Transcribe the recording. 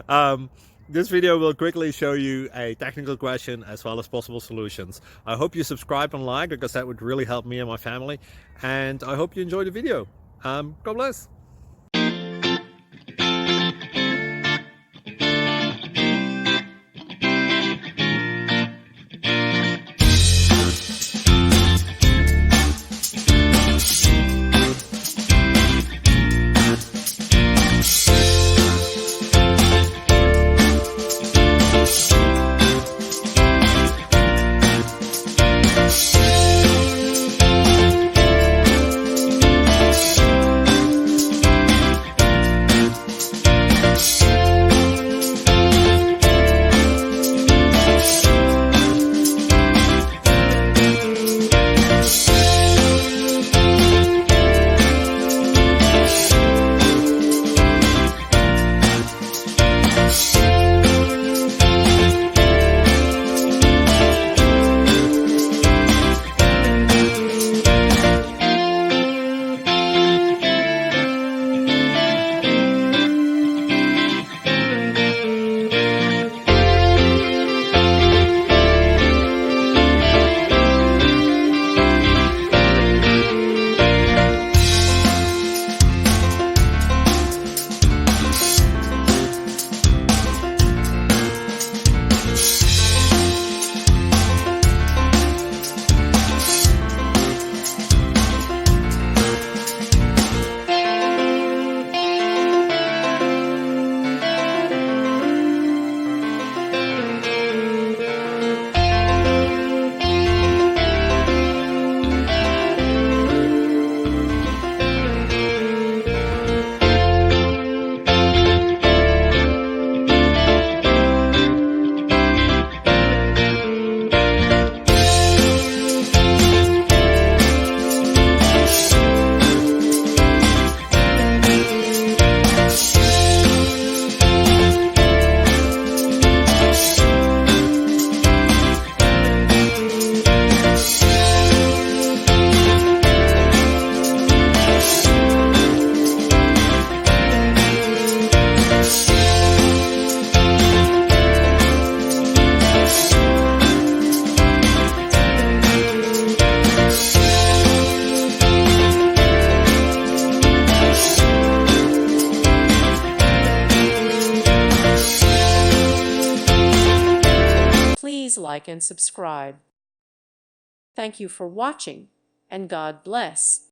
um, this video will quickly show you a technical question as well as possible solutions. I hope you subscribe and like, because that would really help me and my family. And I hope you enjoy the video. God bless. Please like and subscribe. Thank you for watching, and God bless.